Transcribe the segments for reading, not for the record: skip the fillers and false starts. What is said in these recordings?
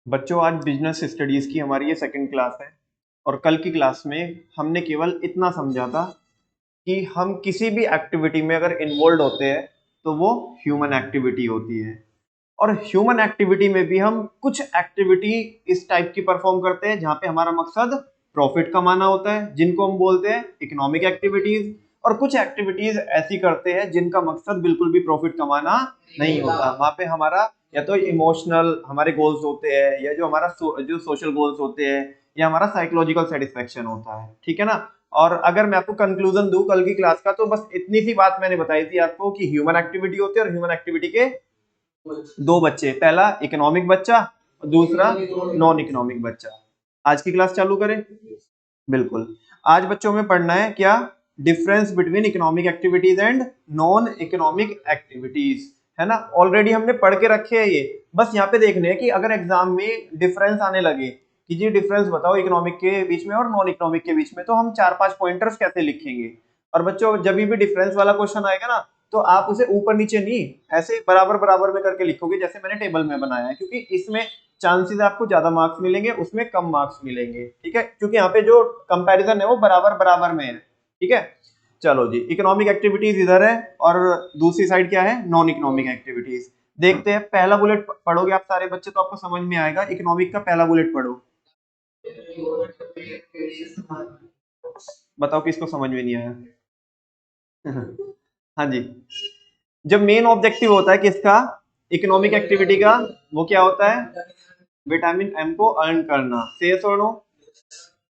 बच्चों आज business studies की हमारी ये सेकंड क्लास है और कल की क्लास में हमने केवल इतना समझा था कि हम किसी भी एक्टिविटी में अगर इन्वॉल्व होते हैं तो वो ह्यूमन एक्टिविटी होती है। और ह्यूमन एक्टिविटी में भी हम कुछ एक्टिविटी इस टाइप की परफॉर्म करते हैं जहां पे हमारा मकसद प्रॉफिट कमाना होता है, जिनको हम बोलते हैं इकोनॉमिक एक्टिविटीज। और कुछ एक्टिविटीज ऐसी करते हैं जिनका मकसद बिल्कुल भी प्रॉफिट कमाना नहीं होता, वहां पे हमारा या तो इमोशनल हमारे गोल्स होते हैं या जो हमारा जो सोशल गोल्स होते हैं या हमारा साइकोलॉजिकल सेटिस्फेक्शन होता है। ठीक है ना। और अगर मैं आपको कंक्लूजन दूं कल की क्लास का तो बस इतनी सी बात मैंने बताई थी आपको कि ह्यूमन एक्टिविटी होती है और ह्यूमन एक्टिविटी के दो बच्चे, पहला इकोनॉमिक बच्चा और दूसरा नॉन इकोनॉमिक बच्चा। आज की क्लास चालू करें। बिल्कुल। आज बच्चों में पढ़ना है क्या, difference between economic activities and non economic activities, है ना। ऑलरेडी हमने पढ़ के रखे हैं ये, बस यहाँ पे देखने हैं कि अगर एग्जाम में डिफरेंस आने लगे कि जी डिफरेंस बताओ इकोनॉमिक के बीच में और नॉन इकोनॉमिक के बीच में, तो हम 4-5 पॉइंटर्स कैसे लिखेंगे। और बच्चों जब भी डिफरेंस वाला क्वेश्चन आएगा ना तो आप उसे ऊपर नीचे नहीं, ऐसे बराबर बराबर में करके लिखोगे जैसे मैंने टेबल में बनाया है, क्योंकि इसमें चांसेस आपको ज्यादा मार्क्स मिलेंगे, उसमें कम मार्क्स मिलेंगे। ठीक है, क्योंकि यहाँ पे जो कंपैरिजन है वो बराबर बराबर में है। ठीक है, चलो जी, इकोनॉमिक एक्टिविटीज इधर है और दूसरी साइड क्या है, नॉन इकोनॉमिक एक्टिविटीज। देखते हैं, पहला बुलेट पढ़ोगे आप सारे बच्चे तो आपको समझ में आएगा। इकोनॉमिक का पहला बुलेट पढ़ो, बताओ किसको समझ में नहीं आया। हाँ जी, जब मेन ऑब्जेक्टिव होता है किसका, इकोनॉमिक एक्टिविटी का, वो क्या होता है, विटामिन एम को अर्न करना। से नो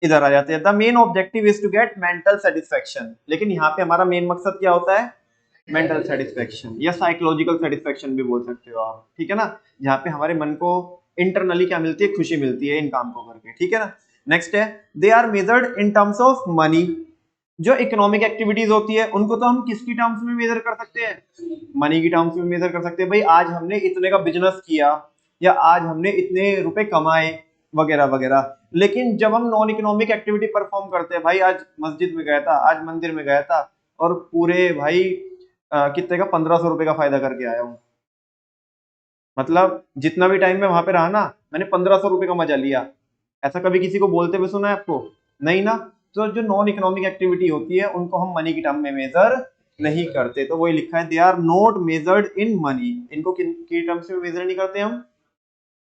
इधर आ जाते हैं, the main objective is to get mental satisfaction. लेकिन यहाँ पे हमारा मेन मकसद क्या होता है, मेंटल सेटिस्फेक्शन या साइकोलॉजिकल सेटिस्फेक्शन भी बोल सकते हो आप। ठीक है ना, जहाँ पे हमारे मन को इंटरनली क्या मिलती है, खुशी मिलती है इन काम को करके। ठीक है ना। नेक्स्ट है, they are measured in terms of money. जो इकोनॉमिक एक्टिविटीज होती है उनको तो हम किसकी टर्म्स में मेजर कर सकते हैं, मनी की टर्म्स में मेजर कर सकते हैं। भाई आज हमने इतने का बिजनेस किया या आज हमने इतने रुपए कमाए वगैरह वगैरह। लेकिन जब हम नॉन इकोनॉमिक एक्टिविटी परफॉर्म करते हैं, भाई आज मस्जिद में गया था, आज मंदिर में गया था और पूरे भाई कितने का 1500 रुपए का फायदा करके आया हूँ। मतलब जितना भी टाइम में वहां पे रहा ना, मैंने 1500 रुपए का मजा लिया। ऐसा कभी किसी को बोलते हुए सुना है आपको, नहीं ना। तो जो नॉन इकोनॉमिक एक्टिविटी होती है उनको हम मनी की टर्म में मेजर नहीं करते। तो वही लिखा है, they are not measured in money. इनको किन की टर्म्स में मेजर नहीं करते हम,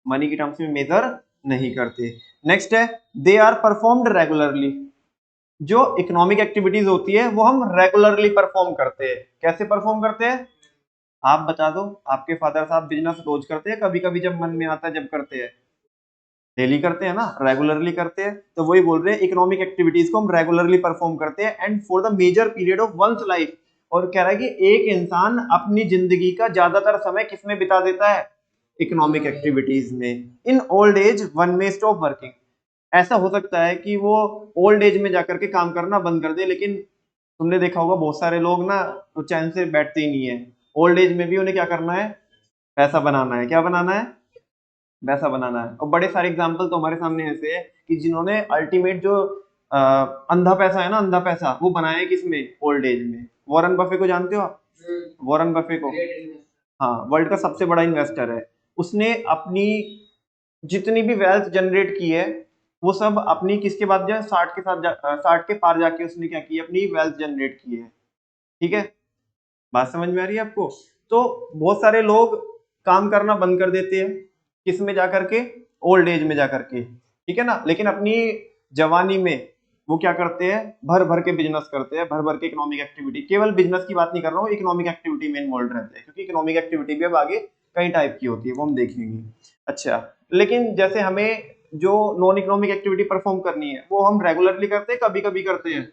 मनी की टर्म्स में मेजर नहीं करते। नेक्स्ट है, दे आर परफॉर्म्ड रेगुलरली। जो इकोनॉमिक एक्टिविटीज होती है वो हम रेगुलरली परफॉर्म करते हैं। कैसे परफॉर्म करते हैं, आप बता दो। आपके फादर साहब बिजनेस रोज करते हैं, कभी कभी जब मन में आता है जब करते हैं, डेली करते हैं ना, रेगुलरली करते हैं। तो वही बोल रहे हैं, इकोनॉमिक एक्टिविटीज को हम रेगुलरली परफॉर्म करते हैं and for the major period of one's life. और कह रहा है कि एक इंसान अपनी जिंदगी का ज्यादातर समय किसमें बिता देता है, इकोनॉमिक एक्टिविटीज में। इन ओल्ड एज वन में स्टॉप वर्किंग। ऐसा हो सकता है कि वो ओल्ड एज में जाकर के काम करना बंद कर दे, लेकिन तुमने देखा होगा बहुत सारे लोग ना तो चैन से बैठते ही नहीं है। ओल्ड एज में भी उन्हें क्या करना है, पैसा बनाना है। क्या बनाना है, पैसा बनाना है। और बड़े सारे एग्जाम्पल तो हमारे सामने ऐसे है कि जिन्होंने अल्टीमेट जो अंधा पैसा है ना, अंधा पैसा वो बनाया है किसमें, ओल्ड एज में। वॉरेन बफे को जानते हो आप, वॉरेन बफे को, हाँ वर्ल्ड का सबसे बड़ा इन्वेस्टर है। उसने अपनी जितनी भी वेल्थ जनरेट की है वो सब अपनी किसके बाद जो 60 के साथ 60 के पार जाके उसने क्या की, अपनी वेल्थ जनरेट की है। ठीक है, बात समझ में आ रही है आपको। तो बहुत सारे लोग काम करना बंद कर देते हैं, किस में जाकर के, ओल्ड एज में जाकर के। ठीक है ना, लेकिन अपनी जवानी में वो क्या करते हैं, भर भर के बिजनेस करते हैं, भर भर के इकोनॉमिक एक्टिविटी। केवल बिजनेस की बात नहीं कर रहा हूँ, इकोनॉमिक एक्टिविटी में इन्वॉल्व रहते हैं, क्योंकि इकोनॉमिक एक्टिविटी भी अब आगे कई टाइप की होती है, वो हम देखेंगे। अच्छा, लेकिन जैसे हमें जो नॉन इकोनॉमिक एक्टिविटी परफॉर्म करनी है वो हम रेगुलरली करते हैं, कभी कभी करते हैं,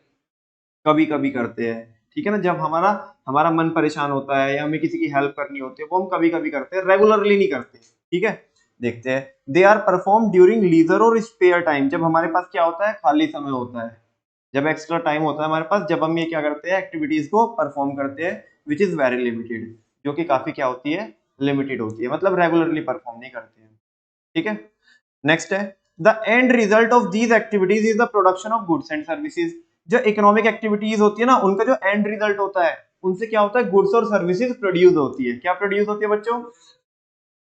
कभी कभी करते हैं। ठीक है ना, जब हमारा हमारा मन परेशान होता है या हमें किसी की हेल्प करनी होती है वो हम कभी कभी करते हैं, रेगुलरली नहीं करते। ठीक है, देखते हैं, they are perform during leisure और स्पेयर टाइम। जब हमारे पास क्या होता है, खाली समय होता है, जब एक्स्ट्रा टाइम होता है हमारे पास, जब हम ये क्या करते हैं, एक्टिविटीज को परफॉर्म करते हैं, विच इज वेरी लिमिटेड, जो कि काफी क्या होती है, लिमिटेड होती है, मतलब रेगुलरली परफॉर्म नहीं करते हैं। ठीक है, नेक्स्ट है, the end result of these activities is the production of goods and services. जो इकोनॉमिक एक्टिविटीज होती है ना, उनका जो एंड रिजल्ट होता है, उनसे क्या होता है, गुड्स और सर्विसेज प्रोड्यूस होती है। क्या प्रोड्यूस होती है बच्चों,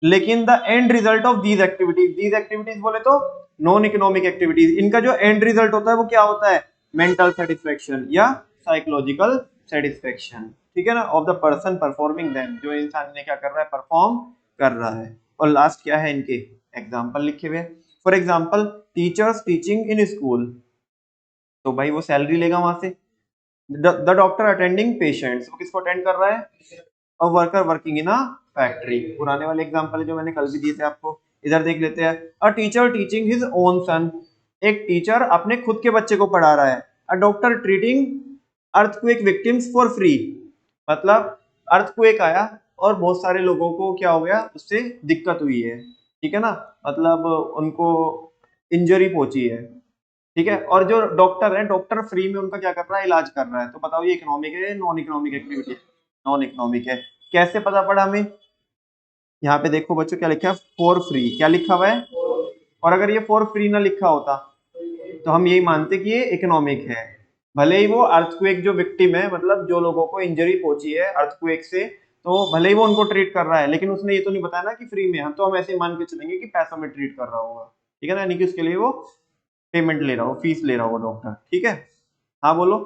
लेकिन the end result of these activities बोले तो नॉन इकोनॉमिक एक्टिविटीज, इनका जो एंड रिजल्ट होता है वो क्या होता है, मेंटल सेटिस्फेक्शन या साइकोलॉजिकल सेटिस्फेक्शन, ठीक है ना, of the person performing them, जो इंसान ने क्या कर रहा है, परफॉर्म कर रहा है। और लास्ट क्या है, इनके एग्जाम्पल लिखे हुए, for example teachers teaching in school, तो भाई वो सैलरी लेगा वहां से। द डॉक्टर अटेंडिंग पेशेंट्स, वो किसको अटेंड कर रहा है, और worker working in a factory, पुराने वाले एग्जांपल है जो मैंने कल भी दिए थे आपको। इधर देख लेते हैं, a teacher teaching his own son, एक टीचर अपने खुद के बच्चे को पढ़ा रहा है। A doctor treating earthquake victims for free, मतलब अर्थक्वेक आया और बहुत सारे लोगों को क्या हो गया, उससे दिक्कत हुई है, ठीक है ना, मतलब उनको इंजरी पहुंची है, ठीक है, और जो डॉक्टर है, डॉक्टर फ्री में उनका क्या कर रहा है, इलाज कर रहा है। तो बताओ ये इकोनॉमिक है, नॉन इकोनॉमिक एक्टिविटी है, नॉन इकोनॉमिक है। कैसे पता पड़ा हमें, यहाँ पे देखो बच्चों क्या लिखा है, फॉर फ्री, क्या लिखा हुआ है, और अगर ये फॉर फ्री ना लिखा होता तो हम यही मानते कि ये इकोनॉमिक है। भले ही वो अर्थक्वेक जो विक्टिम है, मतलब जो लोगों को इंजरी पहुंची है अर्थक्वेक से, तो भले ही वो उनको ट्रीट कर रहा है, लेकिन उसने ये तो नहीं बताया ना कि फ्री में, हम तो हम ऐसे ही मान के चलेंगे कि पैसों में ट्रीट कर रहा होगा, ठीक है ना, यानी कि उसके लिए वो पेमेंट ले रहा हो, फीस ले रहा होगा डॉक्टर, ठीक है। हाँ बोलो,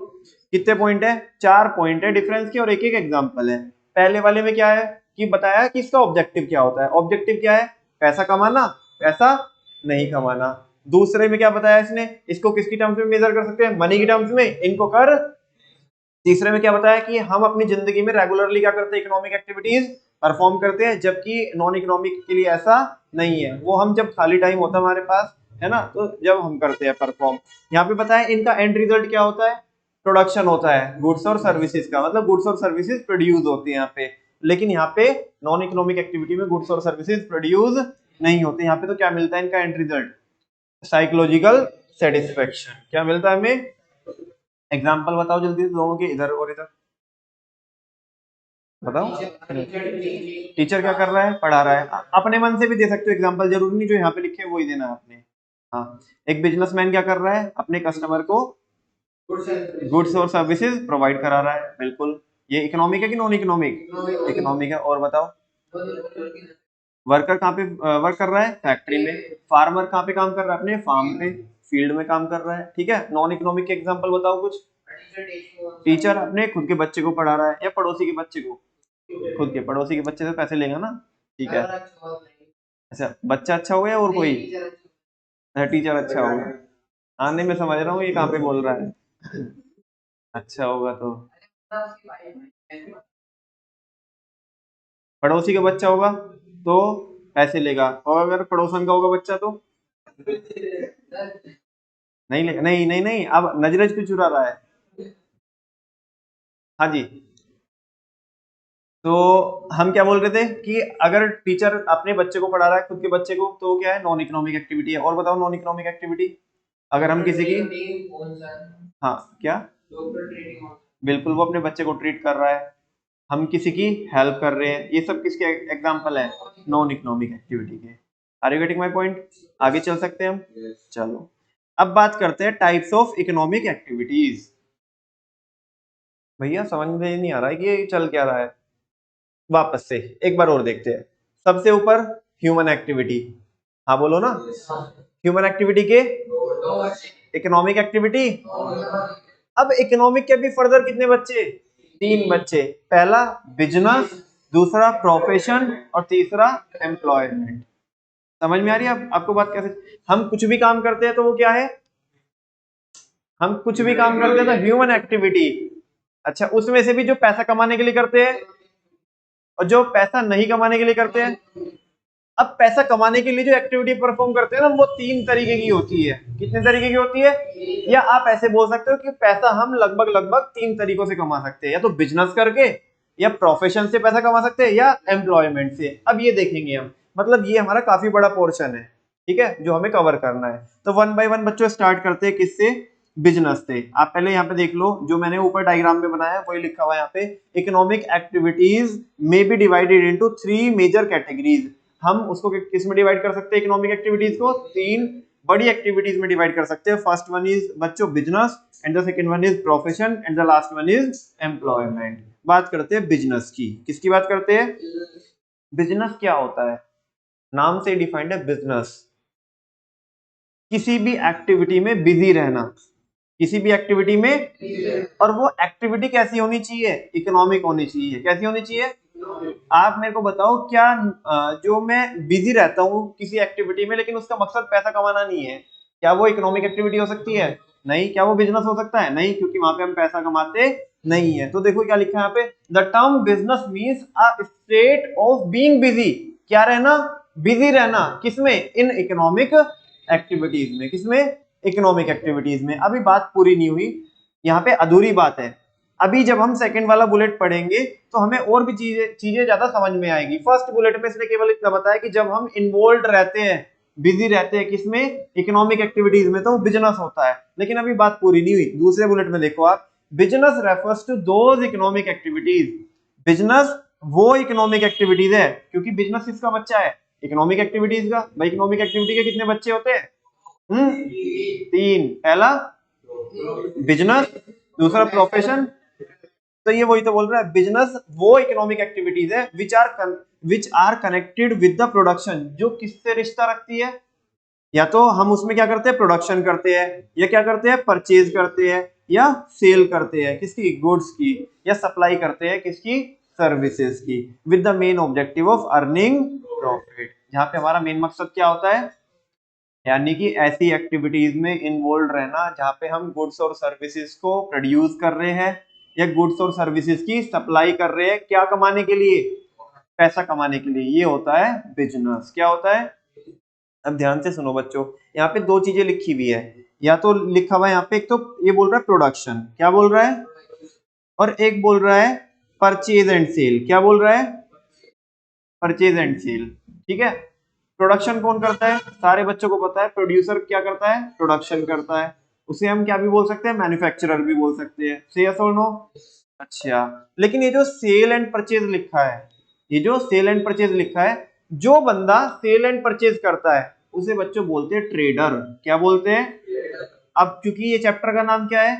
कितने पॉइंट है, 4 पॉइंट है डिफरेंस के, और एक एक एग्जांपल है। पहले वाले में क्या है कि बताया कि इसका ऑब्जेक्टिव क्या होता है, ऑब्जेक्टिव क्या है, पैसा कमाना, पैसा नहीं कमाना। दूसरे में क्या बताया इसने, इसको किसकी टर्म्स में मेजर कर सकते हैं, मनी की टर्म्स में, इनको कर। तीसरे में क्या बताया कि हम अपनी जिंदगी में रेगुलरली क्या करते हैं, इकोनॉमिक एक्टिविटीज परफॉर्म करते हैं, जबकि नॉन इकोनॉमिक के लिए ऐसा नहीं है, वो हम जब खाली टाइम होता है हमारे पास, है ना, तो जब हम करते हैं परफॉर्म। यहाँ पे बताया इनका एंड रिजल्ट क्या होता है, प्रोडक्शन होता है गुड्स और सर्विसेज का, मतलब गुड्स और सर्विसेज प्रोड्यूस होती है यहाँ पे। लेकिन यहाँ पे नॉन इकोनॉमिक एक्टिविटी में गुड्स और सर्विसेज प्रोड्यूस नहीं होते। यहाँ पे तो क्या मिलता है इनका एंड रिजल्ट, साइकोलॉजिकल सेटिस्फेक्शन। क्या मिलता है हमें, एग्जाम्पल बताओ जल्दी से दोनों के, इधर और इधर बताओ। टीचर क्या कर रहा है, पढ़ा रहा है, अपने मन से भी दे सकते हो एग्जांपल, जरूरी नहीं जो यहाँ पे लिखे वही देना है आपने। हाँ, एक बिजनेसमैन क्या कर रहा है, अपने कस्टमर को गुड्स और सर्विसेज प्रोवाइड करा रहा है, बिल्कुल, ये इकोनॉमिक है कि नॉन इकोनॉमिक, इकोनॉमिक है। और बताओ, वर्कर कहाँ पे वर्क कर रहा है, फैक्ट्री में। फार्मर कहाँ पे काम कर रहा है, अपने फार्म पे, फील्ड में काम कर रहा है, ठीक है। नॉन इकोनॉमिक के एग्जांपल बताओ कुछ। टीचर अपने खुद के बच्चे को पढ़ा रहा है या पड़ोसी के बच्चे को, खुद के, पड़ोसी के बच्चे से पैसे लेगा ना, ठीक है। अच्छा, बच्चा अच्छा हो गया और कोई, अच्छा टीचर अच्छा हो गया, हाँ नहीं मैं समझ रहा हूँ ये कहाँ पे बोल रहा है, अच्छा होगा तो पड़ोसी का बच्चा होगा तो पैसे लेगा, और अगर पड़ोसन का होगा बच्चा तो नहीं लेगा, नहीं नहीं नहीं, अब नजरज क्यों चुरा रहा है। हाँ जी, तो हम क्या बोल रहे थे कि अगर टीचर अपने बच्चे को पढ़ा रहा है, खुद के बच्चे को, तो क्या है, नॉन इकोनॉमिक एक्टिविटी है। और बताओ नॉन इकोनॉमिक एक्टिविटी, अगर हम किसी की, हाँ क्या, बिल्कुल वो अपने बच्चे को ट्रीट कर रहा है, हम किसी की हेल्प कर रहे हैं, ये सब किसके एग्जांपल है, नॉन इकोनॉमिक एक्टिविटी के। Are you getting my point, आगे चल सकते हैं हम, चलो अब बात करते हैं टाइप्स ऑफ इकोनॉमिक एक्टिविटीज। भैया समझ में नहीं आ रहा है कि ये चल क्या रहा है, वापस से एक बार और देखते हैं। सबसे ऊपर ह्यूमन एक्टिविटी, हाँ बोलो ना, ह्यूमन एक्टिविटी के इकोनॉमिक एक्टिविटी। अब इकोनॉमिक के भी फर्दर कितने बच्चे, 3 बच्चे, पहला बिजनेस, दूसरा प्रोफेशन, और तीसरा एम्प्लॉयमेंट। समझ में आ रही है आपको बात कैसे, हम कुछ भी काम करते हैं तो वो क्या है, हम कुछ भी काम करते हैं तो ह्यूमन एक्टिविटी, अच्छा उसमें से भी जो पैसा कमाने के लिए करते हैं और जो पैसा नहीं कमाने के लिए करते हैं। अब पैसा कमाने के लिए जो एक्टिविटी परफॉर्म करते हैं ना, वो 3 तरीके की होती है। कितने तरीके की होती है, या आप ऐसे बोल सकते हो कि पैसा हम लगभग लगभग 3 तरीकों से कमा सकते हैं, या तो बिजनेस करके, या प्रोफेशन से पैसा कमा सकते हैं, या एम्प्लॉयमेंट से। अब ये देखेंगे हम, मतलब ये हमारा काफी बड़ा पोर्शन है, ठीक है, जो हमें कवर करना है। तो वन बाय वन बच्चों स्टार्ट करते हैं किससे, बिजनेस से। आप पहले यहाँ पे देख लो, जो मैंने ऊपर डायग्राम में बनाया है वही लिखा हुआ है यहाँ पे, economic activities may be divided into 3 major categories. हम उसको किस में डिवाइड कर सकते हैं, इकोनॉमिक एक्टिविटीज को 3 बड़ी एक्टिविटीज में डिवाइड कर सकते हैं। फर्स्ट वन इज बच्चों business, and the second one is profession, and the last one is employment. बात करते हैं बिजनेस की, किसकी बात करते हैं, बिजनेस क्या होता है। नाम से डिफाइंड है बिजनेस, किसी भी एक्टिविटी में बिजी रहना, किसी भी एक्टिविटी में, और वो एक्टिविटी कैसी होनी चाहिए, इकोनॉमिक होनी चाहिए। कैसी होनी चाहिए? आप मेरे को बताओ, क्या जो मैं बिजी रहता हूँ किसी एक्टिविटी में लेकिन उसका मकसद पैसा कमाना नहीं है, क्या वो इकोनॉमिक एक्टिविटी हो सकती है? नहीं। क्या वो बिजनेस हो सकता है? नहीं, क्योंकि वहां पे हम पैसा कमाते नहीं है। तो देखो क्या लिखा है यहाँ पे, the term business means a state of being busy. क्या रहना? बिजी रहना। किसमें? इन इकोनॉमिक एक्टिविटीज में। किसमें? इकोनॉमिक एक्टिविटीज में। अभी बात पूरी नहीं हुई, यहाँ पे अधूरी बात है। अभी जब हम सेकंड वाला बुलेट पढ़ेंगे तो हमें और भी चीजें ज्यादा समझ में आएगी। फर्स्ट बुलेट में इसने केवल इतना बताया कि जब हम इन्वॉल्व रहते हैं, बिजी रहते हैं किसमें? इकोनॉमिक एक्टिविटीज में, तो वो बिजनेस होता है। लेकिन अभी बात पूरी नहीं हुई। दूसरे बुलेट में देखो आप, business refers to those economic activities. Business वो इकोनॉमिक एक्टिविटीज है, क्योंकि बिजनेस किसका बच्चा है? इकोनॉमिक एक्टिविटीज का। भाई इकोनॉमिक एक्टिविटी के कितने बच्चे होते हैं? तीन। पहला बिजनेस, दूसरा प्रोफेशन। तो ये वही तो बोल रहा है, बिजनेस वो इकोनॉमिक एक्टिविटीज है which are connected with the production, जो किससे रिश्ता रखती है? या तो हम उसमें क्या करते हैं? प्रोडक्शन करते हैं, या क्या करते हैं? परचेज करते हैं, या सेल करते हैं किसकी? गुड्स की, या सप्लाई करते हैं किसकी? सर्विसेज की, with the main objective of earning profit. जहां पे हमारा मेन मकसद क्या होता है? यानी कि ऐसी एक्टिविटीज में इन्वॉल्व रहना जहां पे हम गुड्स और सर्विसेज को प्रोड्यूस कर रहे हैं, या गुड्स और सर्विसेज की सप्लाई कर रहे हैं। क्या कमाने के लिए? पैसा कमाने के लिए। ये होता है बिजनेस। क्या होता है? अब ध्यान से सुनो बच्चों, यहाँ पे दो चीजें लिखी हुई है। या तो लिखा हुआ है यहाँ पे, एक तो ये बोल रहा है प्रोडक्शन, क्या बोल रहा है, और एक बोल रहा है परचेज एंड सेल। क्या बोल रहा है? Purchase and sale. ठीक है। प्रोडक्शन कौन करता है? सारे बच्चों को पता है, प्रोड्यूसर क्या करता है? प्रोडक्शन करता है। उसे हम क्या भी बोल सकते हैं? मैन्युफैक्चरर भी बोल सकते हैं। से यस और नो? अच्छा, लेकिन ये जो सेल एंड परचेज लिखा है, ये जो सेल एंड परचेज लिखा है, जो बंदा सेल एंड परचेज करता है उसे बच्चों बोलते हैं ट्रेडर। क्या बोलते हैं? अब क्योंकि ये चैप्टर का नाम क्या है?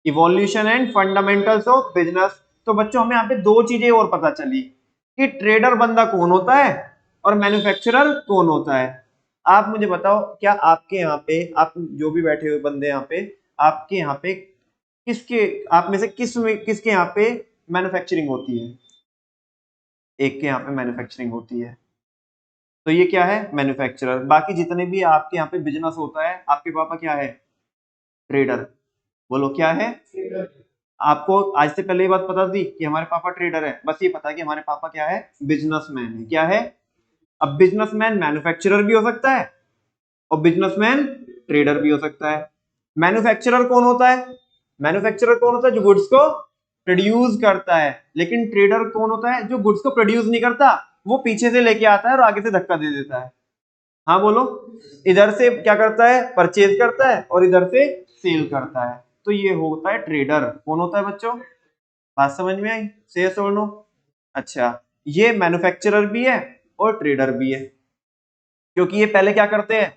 Evolution and fundamentals of business, तो बच्चों हमें यहाँ पे दो चीजें और पता चली कि ट्रेडर बंदा कौन होता है और मैन्युफैक्चरर कौन होता है। आप मुझे बताओ, क्या आपके यहाँ पे, आप जो भी बैठे हुए बंदे यहाँ पे, आपके यहाँ पे किसके, आप में से किसके यहाँ पे मैन्युफैक्चरिंग होती है? एक के यहाँ पे मैन्युफैक्चरिंग होती है, तो ये क्या है? मैन्युफैक्चरर। बाकी जितने भी आपके यहाँ पे बिजनेस होता है, आपके पापा क्या है? ट्रेडर। बोलो क्या है? आपको आज से पहले ये बात पता थी कि हमारे पापा ट्रेडर है? बस ये पता है कि हमारे पापा क्या है? बिजनेसमैन है। क्या है? अब बिजनेसमैन मैन्युफैक्चरर भी हो सकता है, और बिजनेसमैन ट्रेडर भी हो सकता है। मैन्युफैक्चरर कौन होता है? मैन्युफैक्चरर कौन होता है? जो गुड्स को प्रोड्यूस करता है। लेकिन ट्रेडर कौन होता है? जो गुड्स को प्रोड्यूस नहीं करता, वो पीछे से लेके आता है और आगे से धक्का दे देता है। हाँ बोलो। इधर से क्या करता है? परचेज करता है, और इधर से सेल करता है। तो ये होता है ट्रेडर। कौन होता है बच्चों? बात समझ में आई? से यस और नो? अच्छा, ये मैन्युफैक्चरर भी है और ट्रेडर भी है, क्योंकि ये पहले क्या करते हैं?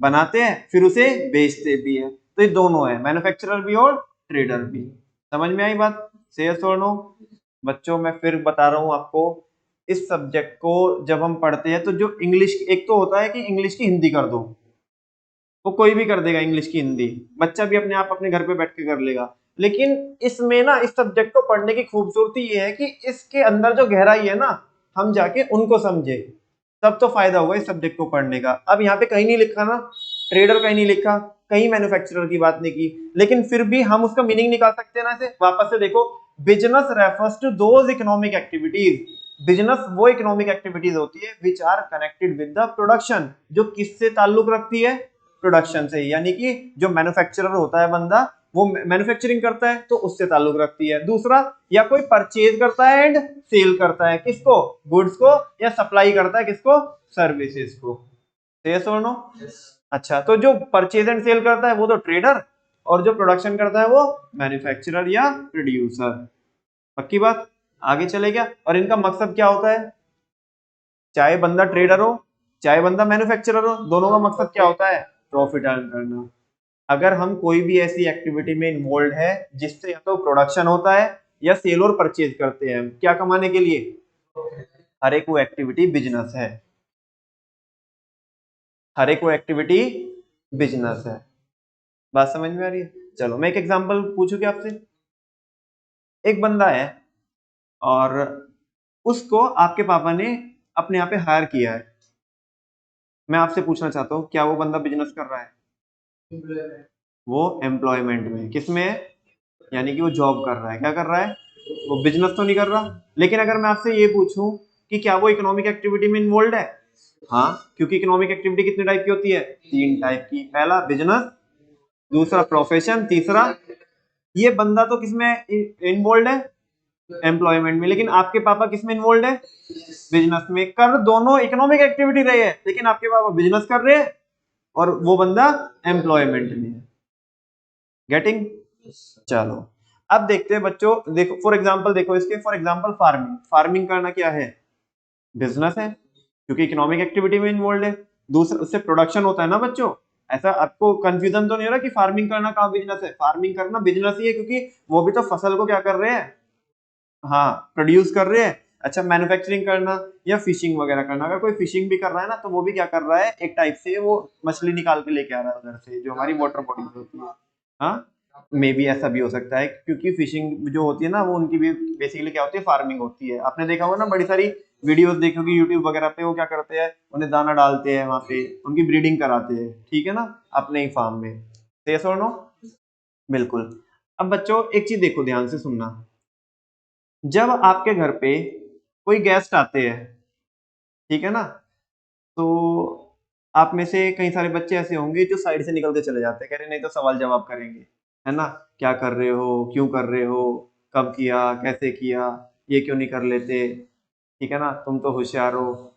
बनाते हैं, फिर उसे बेचते भी है। तो ये दोनों है, मैन्युफैक्चरर भी और ट्रेडर भी। समझ में आई बात? से यस और नो? बच्चों मैं फिर बता रहा हूं आपको, इस सब्जेक्ट को जब हम पढ़ते हैं तो जो इंग्लिश, एक तो होता है कि इंग्लिश की हिंदी कर दो, वो कोई भी कर देगा इंग्लिश की हिंदी, बच्चा भी अपने आप अपने घर पे बैठ के कर लेगा। लेकिन इसमें ना, इस सब्जेक्ट को पढ़ने की खूबसूरती ये है कि इसके अंदर जो गहराई है ना, हम जाके उनको समझे, तब तो फायदा होगा इस सब्जेक्ट को पढ़ने का। अब यहाँ पे कहीं नहीं लिखा ना ट्रेडर, कहीं नहीं लिखा, कहीं मैन्युफैक्चरर की बात नहीं की, लेकिन फिर भी हम उसका मीनिंग निकाल सकते हैं ना। इसे वापस से देखो, business refers to those economic activities. Business वो इकोनॉमिक एक्टिविटीज होती है which are connected with the production, जो किससे ताल्लुक रखती है? प्रोडक्शन से। यानी कि जो मैन्युफैक्चरर होता है बंदा, वो मैन्युफैक्चरिंग करता है तो उससे ताल्लुक रखती है। दूसरा, या कोई परचेज करता है एंड सेल करता है, किसको? गुड्स को, या सप्लाई करता है किसको? सर्विसेज को। यस और नो? अच्छा, तो जो परचेज एंड सेल करता है वो तो ट्रेडर, और जो प्रोडक्शन करता है वो मैन्युफैक्चरर या प्रोड्यूसर। पक्की बात? आगे चले क्या? और इनका मकसद क्या होता है? चाहे बंदा ट्रेडर हो, चाहे बंदा मैन्युफैक्चरर हो, दोनों का मकसद क्या होता है? प्रॉफिट अर्न करना। अगर हम कोई भी ऐसी एक्टिविटी में इन्वॉल्व है जिससे या तो प्रोडक्शन होता है या सेल और परचेज करते हैं, क्या कमाने के लिए? हर एक वो एक्टिविटी बिजनेस है। हर एक वो एक्टिविटी बिजनेस है। बात समझ में आ रही है? चलो मैं एक एग्जांपल पूछूं क्या आपसे। एक बंदा है और उसको आपके पापा ने अपने यहाँ पे हायर किया है। मैं आपसे पूछना चाहता हूँ, क्या वो बंदा बिजनेस कर रहा है? वो एम्प्लॉयमेंट में, किसमें है? यानी कि वो जॉब कर रहा है। क्या कर रहा है? वो बिजनेस तो नहीं कर रहा। लेकिन अगर मैं आपसे ये पूछूं कि क्या वो इकोनॉमिक एक्टिविटी में इन्वॉल्व है? हाँ, क्योंकि इकोनॉमिक एक्टिविटी कितने टाइप की होती है? 3 टाइप की। पहला बिजनेस, दूसरा प्रोफेशन, तीसरा, ये बंदा तो किसमें इन्वॉल्व है? एम्प्लॉयमेंट में। लेकिन आपके पापा किसमें इन्वॉल्व है? बिजनेस में। कर दोनों इकोनॉमिक एक्टिविटी रहे हैं, लेकिन आपके पापा बिजनेस कर रहे हैं और वो बंदा एम्प्लॉयमेंट में है। गेटिंग? चलो अब देखते हैं बच्चों, देखो फॉर एग्जांपल, देखो इसके फॉर एग्जांपल फार्मिंग। फार्मिंग करना क्या है? बिजनेस है, क्योंकि इकोनॉमिक एक्टिविटी में इन्वॉल्व है। दूसरा, उससे प्रोडक्शन होता है ना बच्चों। ऐसा आपको कंफ्यूजन तो नहीं हो रहा कि फार्मिंग करना कहाँ बिजनेस है? फार्मिंग करना बिजनेस ही है, क्योंकि वो भी तो फसल को क्या कर रहे हैं? हाँ, प्रोड्यूस कर रहे हैं। अच्छा, मैन्युफैक्चरिंग करना या फिशिंग वगैरह करना, अगर कोई फिशिंग भी कर रहा है ना, तो वो भी क्या कर रहा है? एक टाइप से वो मछली निकाल के लेके आ रहा है उधर से, जो हमारी वाटर बॉडी होती है। हाँ, मे बी ऐसा भी हो सकता है, क्योंकि फिशिंग जो होती है ना, वो उनकी भी बेसिकली क्या होती है? फार्मिंग होती है। आपने देखा होगा ना, बड़ी सारी वीडियोस देखी होगी यूट्यूब वगैरह पे, वो क्या करते हैं? उन्हें दाना डालते हैं वहां पे, उनकी ब्रीडिंग कराते हैं, ठीक है ना, अपने ही फार्म में। यस और नो? बिल्कुल। अब बच्चों एक चीज देखो, ध्यान से सुनना। जब आपके घर पे कोई गेस्ट आते हैं, ठीक है ना, तो आप में से कई सारे बच्चे ऐसे होंगे जो साइड से निकल के चले जाते हैं, कह रहे नहीं तो सवाल जवाब करेंगे, है ना? क्या कर रहे हो, क्यों कर रहे हो, कब किया, कैसे किया, ये क्यों नहीं कर लेते, ठीक है ना, तुम तो होशियार हो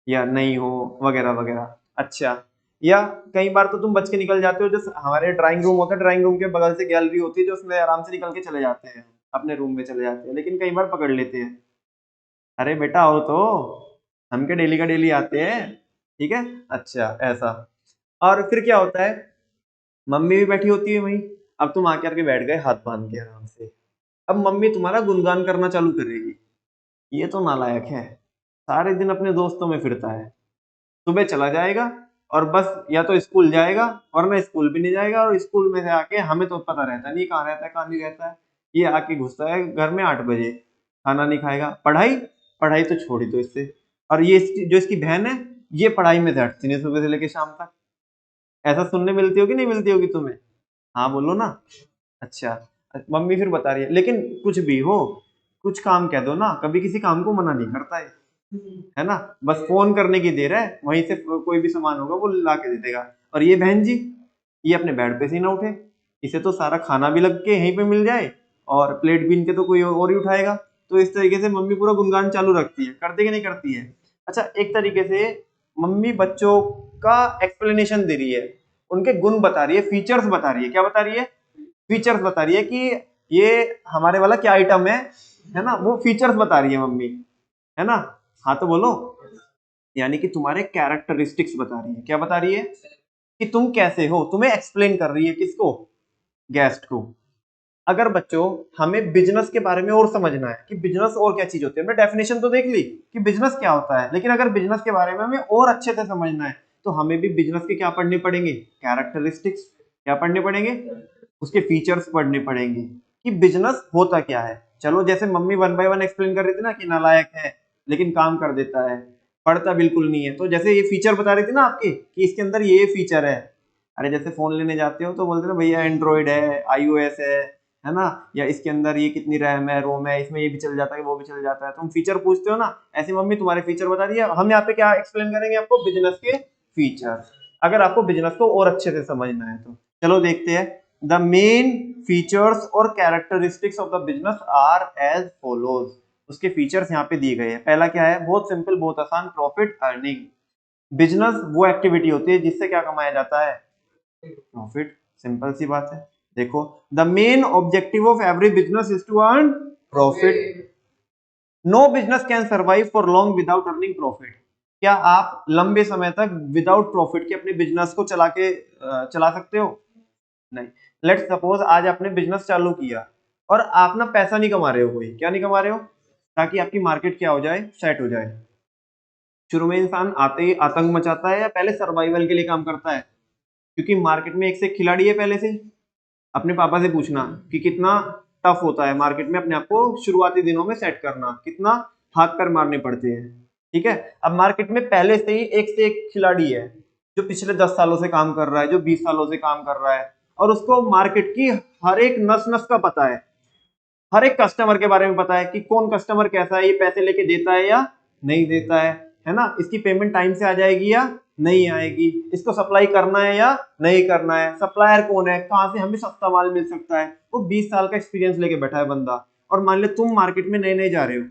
या नहीं हो, वगैरह वगैरह। अच्छा, या कई बार तो तुम बच के निकल जाते हो, जो हमारे ड्राइंग रूम होता है, ड्राइंग रूम के बगल से गैलरी होती है, जो उसमें आराम से निकल के चले जाते हैं, अपने रूम में चले जाते हैं, लेकिन कई बार पकड़ लेते हैं। अरे बेटा आओ तो, हम के डेली का डेली आते हैं, ठीक है। अच्छा, ऐसा। और फिर क्या होता है? मम्मी भी बैठी होती है वहीं। अब तुम आके आके बैठ गए हाथ बांध के आराम से। अब मम्मी तुम्हारा गुणगान करना चालू करेगी, ये तो नालायक है, सारे दिन अपने दोस्तों में फिरता है, सुबह चला जाएगा और बस या तो स्कूल जाएगा, वरना स्कूल भी नहीं जाएगा, और स्कूल में से आके हमें तो पता रहता नहीं कहाँ रहता है कहाँ नहीं रहता है। ये आके घुसता है घर में 8 बजे, खाना नहीं खाएगा। पढ़ाई, पढ़ाई तो छोड़ी दो इससे। और ये जो इसकी बहन है, ये पढ़ाई में से हटती नहीं सुबह से लेके शाम तक। ऐसा सुनने मिलती होगी, नहीं मिलती होगी तुम्हें? हाँ बोलो ना। अच्छा, मम्मी फिर बता रही है, लेकिन कुछ भी हो, कुछ काम कह दो ना, कभी किसी काम को मना नहीं करता है ना? बस फोन करने की देर है, वहीं से कोई भी सामान होगा वो ला के दे देगा। और ये बहन जी, ये अपने बेड पे से ही ना उठे, इसे तो सारा खाना भी लग के यहीं पे मिल जाए, और प्लेट भी इनके तो कोई और ही उठाएगा। तो इस तरीके से मम्मी पूरा गुणगान चालू रखती है, करती कि नहीं करती है? अच्छा, एक तरीके से मम्मी बच्चों का एक्सप्लेनेशन दे रही है, उनके गुण बता रही है, फीचर्स बता रही है। क्या बता रही है? फीचर्स बता रही है कि ये हमारे वाला क्या आइटम है ना, वो फीचर्स बता रही है मम्मी, है ना? हाँ तो बोलो। यानी कि तुम्हारे कैरेक्टरिस्टिक्स बता रही है। क्या बता रही है? कि तुम कैसे हो, तुम्हें एक्सप्लेन कर रही है, किसको? गेस्ट को। अगर बच्चों हमें बिजनेस के बारे में और समझना है कि बिजनेस और क्या चीज होती है, हमने डेफिनेशन तो देख ली कि बिजनेस क्या होता है, लेकिन अगर बिजनेस के बारे में हमें और अच्छे से समझना है, तो हमें भी बिजनेस के क्या पढ़ने पड़ेंगे? कैरेक्टरिस्टिक्स। क्या पढ़ने पड़ेंगे? उसके फीचर्स पढ़ने पड़ेंगे कि बिजनेस होता क्या है। चलो, जैसे मम्मी 1 बाय 1 एक्सप्लेन कर रही थी ना कि नालायक है लेकिन काम कर देता है, पढ़ता बिल्कुल नहीं है, तो जैसे ये फीचर बता रही थी ना आपके कि इसके अंदर ये फीचर है। अरे जैसे फोन लेने जाते हो तो बोलते ना भैया एंड्रॉइड है, iOS है ना, या इसके अंदर ये कितनी रैम है, रोम है, इसमें ये भी चल जाता है, वो भी चल जाता है, तुम फीचर पूछते हो ना, ऐसी मम्मी तुम्हारे फीचर बता रही है। हम यहाँ पे क्या एक्सप्लेन करेंगे आपको? बिजनेस के फीचर, अगर आपको बिजनेस को और अच्छे से समझना है तो। चलो देखते हैं। द मेन फीचर्स और characteristics of the business are as follows. उसके फीचर्स यहाँ पे दिए गए हैं। पहला क्या है? बहुत सिंपल, बहुत आसान, प्रॉफिट अर्निंग। बिजनेस वो एक्टिविटी होती है जिससे क्या कमाया जाता है? प्रॉफिट। सिंपल सी बात है। देखो, the main objective of every business is to earn profit. No business can survive for long without earning profit. क्या आप लंबे समय तक विदाउट प्रॉफिट के अपने बिजनेस को चला सकते हो? नहीं। लेट्स सपोज आज आपने बिजनेस चालू किया और आप ना पैसा नहीं कमा रहे हो, कोई क्या नहीं कमा रहे हो, ताकि आपकी मार्केट क्या हो जाए? सेट हो जाए। शुरू में इंसान आते ही आतंक मचाता है या पहले सर्वाइवल के लिए काम करता है? क्योंकि मार्केट में एक से एक खिलाड़ी है पहले से। अपने पापा से पूछना कि कितना टफ होता है मार्केट में अपने आप को शुरुआती दिनों में सेट करना, कितना हाथ पैर मारने पड़ते हैं। ठीक है, अब मार्केट में पहले से ही एक से एक खिलाड़ी है जो पिछले 10 सालों से काम कर रहा है, जो 20 सालों से काम कर रहा है, और उसको मार्केट की हर एक नस नस का पता है, हर एक कस्टमर के बारे में पता है कि कौन कस्टमर कैसा है, ये पैसे लेके देता है या नहीं देता है ना, इसकी पेमेंट टाइम से आ जाएगी या नहीं आएगी, इसको सप्लाई करना है या नहीं करना है, सप्लायर कौन है, कहां से हमें सस्ता माल मिल सकता है। वो 20 साल का एक्सपीरियंस लेके बैठा है बंदा। और मान लो तुम मार्केट में नए नए जा रहे हो,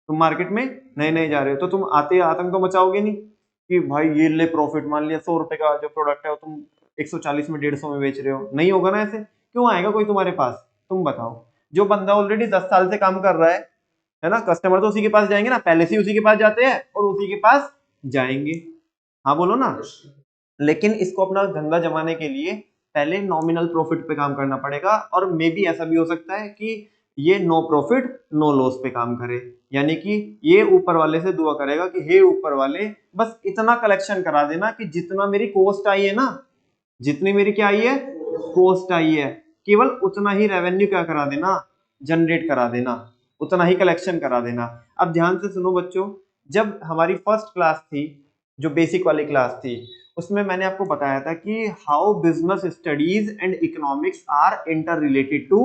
तुम मार्केट में नए नए जा रहे हो, तो तुम आते आतंक तो मचाओगे नहीं कि भाई ये ले प्रॉफिट, मान लिया 100 रुपए का जो प्रोडक्ट है वो तुम 140 में 150 में बेच रहे हो, नहीं होगा ना ऐसे। क्यों आएगा कोई तुम्हारे पास? तुम बताओ। जो बंदा ऑलरेडी 10 साल से काम कर रहा है ना, कस्टमर तो उसी के पास जाएंगे ना, पहले से उसी के पास जाते हैं और उसी के पास जाएंगे। हाँ बोलो ना। लेकिन इसको अपना धंधा जमाने के लिए पहले नॉमिनल प्रॉफिट पे काम करना पड़ेगा, और मे बी ऐसा भी हो सकता है कि ये नो प्रॉफिट नो लॉस पे काम करे, यानी कि ये ऊपर वाले से दुआ करेगा कि हे ऊपर वाले बस इतना कलेक्शन करा देना कि जितना मेरी कॉस्ट आई है ना, जितनी मेरी क्या आई है, कॉस्ट आई है, केवल उतना ही रेवेन्यू क्या करा देना, जनरेट करा देना, उतना ही कलेक्शन करा देना। अब ध्यान से सुनो बच्चों, जब हमारी फर्स्ट क्लास थी, जो बेसिक वाली क्लास थी, उसमें मैंने आपको बताया था कि how business studies and economics are interrelated to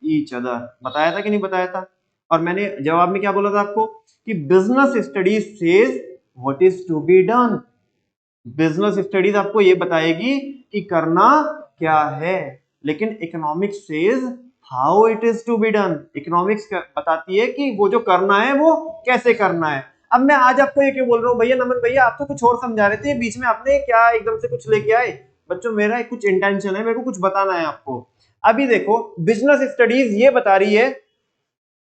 each other. बताया था कि नहीं बताया था? और मैंने जवाब में क्या बोला था आपको कि business studies says what is to be done. Business studies आपको ये बताएगी कि करना क्या है, लेकिन economics says how it is to be done. Economics बताती है कि वो जो करना है वो कैसे करना है। अब मैं आज आपको ये क्यों बोल रहा हूँ भैया नमन भैया, आप तो कुछ और समझा रहे थे, बीच में आपने क्या एकदम से कुछ लेके आए? बच्चों मेरा कुछ इंटेंशन है, मेरे को कुछ बताना है आपको। अभी देखो, बिजनेस स्टडीज ये बता रही है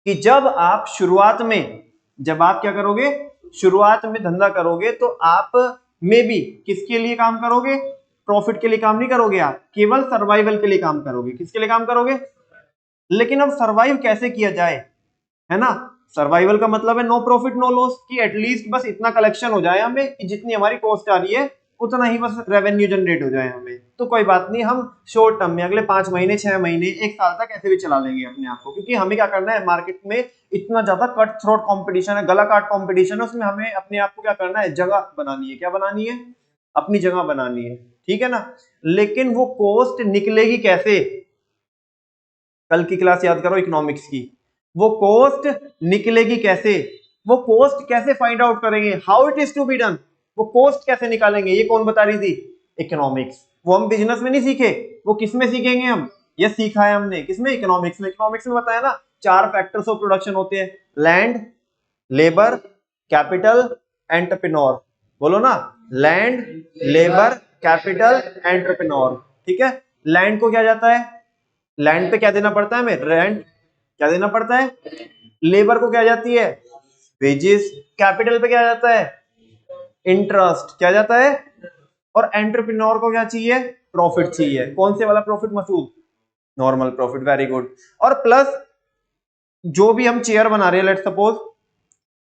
कि जब आप शुरुआत में, जब आप क्या करोगे, शुरुआत में धंधा करोगे, तो आप मे बी किसके लिए काम करोगे? प्रॉफिट के लिए काम नहीं करोगे, आप केवल सर्वाइवल के लिए काम करोगे। किसके लिए काम करोगे? लेकिन अब सर्वाइव कैसे किया जाए, है ना? सर्वाइवल का मतलब है नो प्रॉफिट नो लॉस, कि एटलीस्ट बस इतना कलेक्शन हो जाए हमें कि जितनी हमारी कॉस्ट आ रही है उतना ही बस रेवेन्यू जनरेट हो जाए हमें। तो कोई बात नहीं, हम शॉर्ट टर्म में अगले 5 महीने 6 महीने 1 साल तक ऐसे भी चला लेंगे अपने आप को, क्योंकि हमें क्या करना है, मार्केट में इतना ज्यादा कट थ्रोट कॉम्पिटिशन है, गला काट कॉम्पिटिशन है, उसमें हमें अपने आप को क्या करना है, जगह बनानी है। क्या बनानी है? अपनी जगह बनानी है, ठीक है ना। लेकिन वो कॉस्ट निकलेगी कैसे? कल की क्लास याद करो इकोनॉमिक्स की, वो कॉस्ट निकलेगी कैसे, वो कॉस्ट कैसे फाइंड आउट करेंगे, how it is to be done, वो कॉस्ट कैसे निकालेंगे, ये कौन बता रही थी? इकोनॉमिक्स। वो हम बिजनेस में नहीं सीखे, वो किस में सीखेंगे हम? ये सीखा है हमने किसमें? इकोनॉमिक्स में। इकोनॉमिक्स में बताया ना 4 फैक्टर्स ऑफ प्रोडक्शन होते हैं, लैंड, लेबर, कैपिटल, एंटरप्रेन्योर। बोलो ना, लैंड, लेबर, कैपिटल, एंटरप्रेन्योर। ठीक है, लैंड को क्या जाता है, लैंड पे क्या देना पड़ता है हमें? रेंट। क्या देना पड़ता है? लेबर को क्या जाती है? वेजेस। कैपिटल पे क्या जाता है? इंटरेस्ट। क्या जाता है? और एंटरप्रेन्योर को क्या चाहिए? प्रॉफिट चाहिए। कौन से वाला प्रॉफिट मसूद? Normal profit. Very good. और प्लस जो भी हम चेयर बना रहे हैं, लेट सपोज,